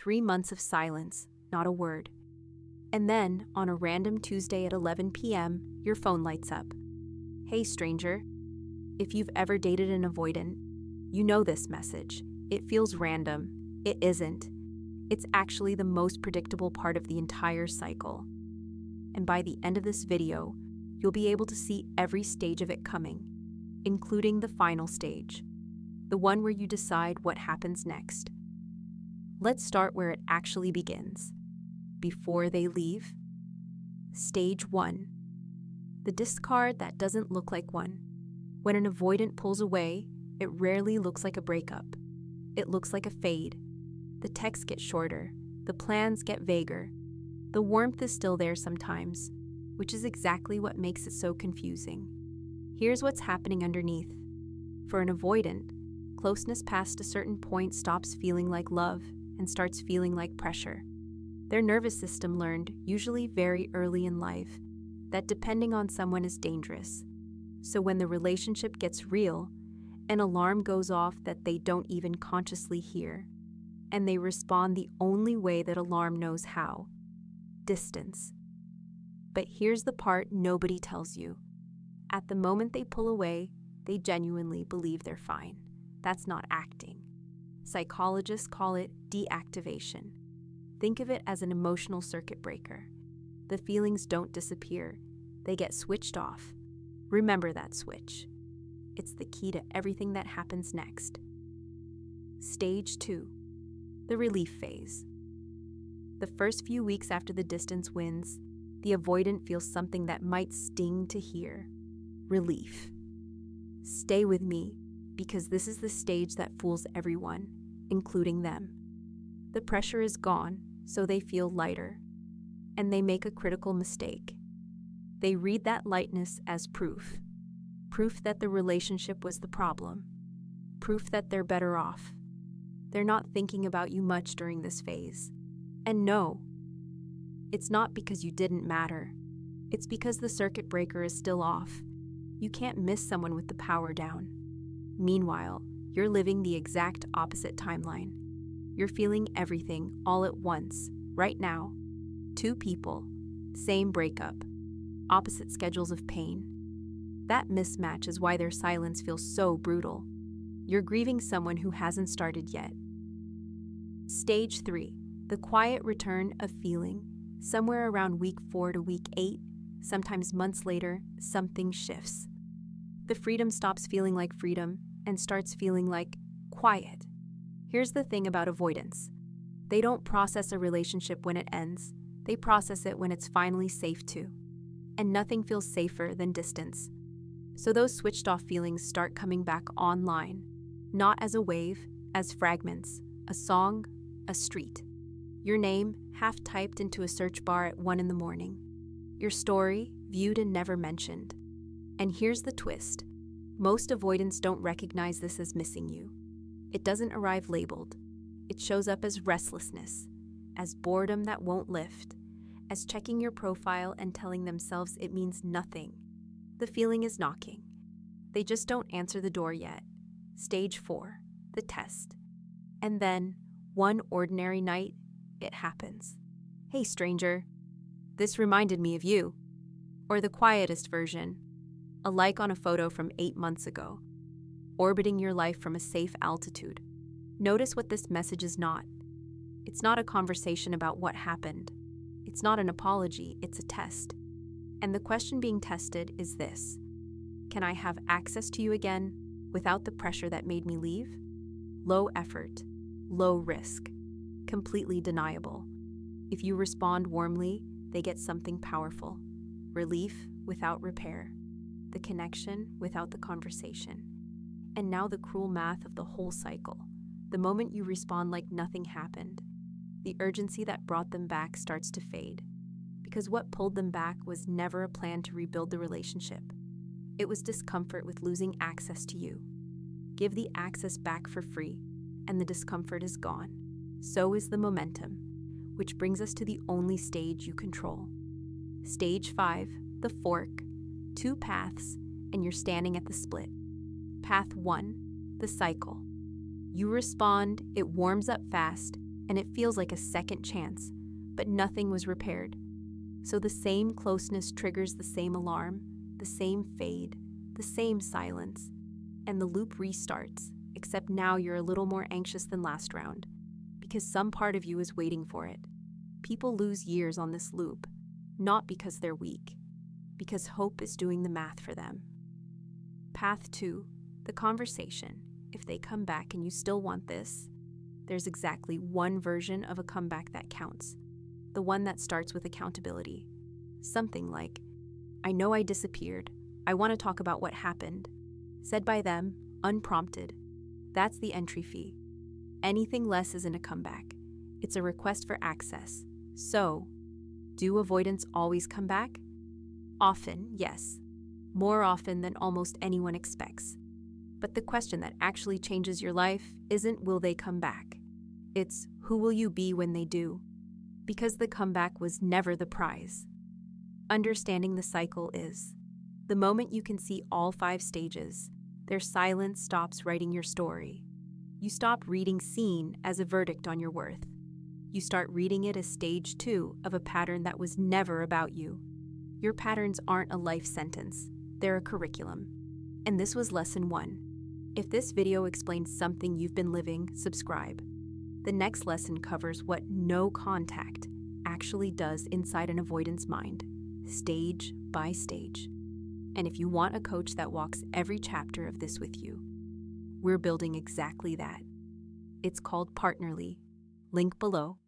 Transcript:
3 months of silence, not a word. And then, on a random Tuesday at 11 p.m., your phone lights up. Hey, stranger. If you've ever dated an avoidant, you know this message. It feels random. It isn't. It's actually the most predictable part of the entire cycle. And by the end of this video, you'll be able to see every stage of it coming, including the final stage, the one where you decide what happens next. Let's start where it actually begins. Before they leave. Stage 1. The discard that doesn't look like one. When an avoidant pulls away, it rarely looks like a breakup. It looks like a fade. The texts get shorter. The plans get vaguer. The warmth is still there sometimes, which is exactly what makes it so confusing. Here's what's happening underneath. For an avoidant, closeness past a certain point stops feeling like love and starts feeling like pressure. Their nervous system learned, usually very early in life, that depending on someone is dangerous. So when the relationship gets real, an alarm goes off that they don't even consciously hear, and they respond the only way that alarm knows how: distance. But here's the part nobody tells you. At the moment they pull away, they genuinely believe they're fine. That's not acting. Psychologists call it deactivation. Think of it as an emotional circuit breaker. The feelings don't disappear. They get switched off. Remember that switch. It's the key to everything that happens next. Stage 2. The relief phase. The first few weeks after the distance wins, the avoidant feels something that might sting to hear: relief. Stay with me, because this is the stage that fools everyone, including them. The pressure is gone, so they feel lighter. And they make a critical mistake. They read that lightness as proof. Proof that the relationship was the problem. Proof that they're better off. They're not thinking about you much during this phase. And no, it's not because you didn't matter. It's because the circuit breaker is still off. You can't miss someone with the power down. Meanwhile, you're living the exact opposite timeline. You're feeling everything all at once, right now. 2 people, same breakup, opposite schedules of pain. That mismatch is why their silence feels so brutal. You're grieving someone who hasn't started yet. Stage 3, the quiet return of feeling. Somewhere around week 4 to week 8, sometimes months later, something shifts. The freedom stops feeling like freedom and starts feeling like quiet. Here's the thing about avoidance. They don't process a relationship when it ends. They process it when it's finally safe to. And nothing feels safer than distance. So those switched off feelings start coming back online, not as a wave, as fragments, a song, a street. Your name, half typed into a search bar at 1 a.m. Your story, viewed and never mentioned. And here's the twist. Most avoidants don't recognize this as missing you. It doesn't arrive labeled. It shows up as restlessness, as boredom that won't lift, as checking your profile and telling themselves it means nothing. The feeling is knocking. They just don't answer the door yet. Stage 4, the test. And then, one ordinary night, it happens. Hey, stranger. This reminded me of you. Or the quietest version, a like on a photo from 8 months ago, orbiting your life from a safe altitude. Notice what this message is not. It's not a conversation about what happened. It's not an apology, it's a test. And the question being tested is this: can I have access to you again without the pressure that made me leave? Low effort, low risk, completely deniable. If you respond warmly, they get something powerful. Relief without repair. The connection without the conversation. And now the cruel math of the whole cycle. The moment you respond like nothing happened, the urgency that brought them back starts to fade. Because what pulled them back was never a plan to rebuild the relationship. It was discomfort with losing access to you. Give the access back for free, and the discomfort is gone. So is the momentum, which brings us to the only stage you control. Stage 5, the fork. 2 paths, and you're standing at the split. Path 1, the cycle. You respond, it warms up fast, and it feels like a second chance, but nothing was repaired. So the same closeness triggers the same alarm, the same fade, the same silence, and the loop restarts, except now you're a little more anxious than last round, because some part of you is waiting for it. People lose years on this loop, not because they're weak, because hope is doing the math for them. Path 2, the conversation. If they come back and you still want this, there's exactly one version of a comeback that counts. The one that starts with accountability. Something like, "I know I disappeared. I want to talk about what happened." Said by them, unprompted. That's the entry fee. Anything less isn't a comeback. It's a request for access. So, do avoidants always come back? Often, yes. More often than almost anyone expects. But the question that actually changes your life isn't will they come back? It's who will you be when they do? Because the comeback was never the prize. Understanding the cycle is, the moment you can see all 5 stages, their silence stops writing your story. You stop reading seen as a verdict on your worth. You start reading it as stage 2 of a pattern that was never about you. Your patterns aren't a life sentence, they're a curriculum. And this was lesson 1. If this video explains something you've been living, subscribe. The next lesson covers what no contact actually does inside an avoidance mind, stage by stage. And if you want a coach that walks every chapter of this with you, we're building exactly that. It's called Partnerly. Link below.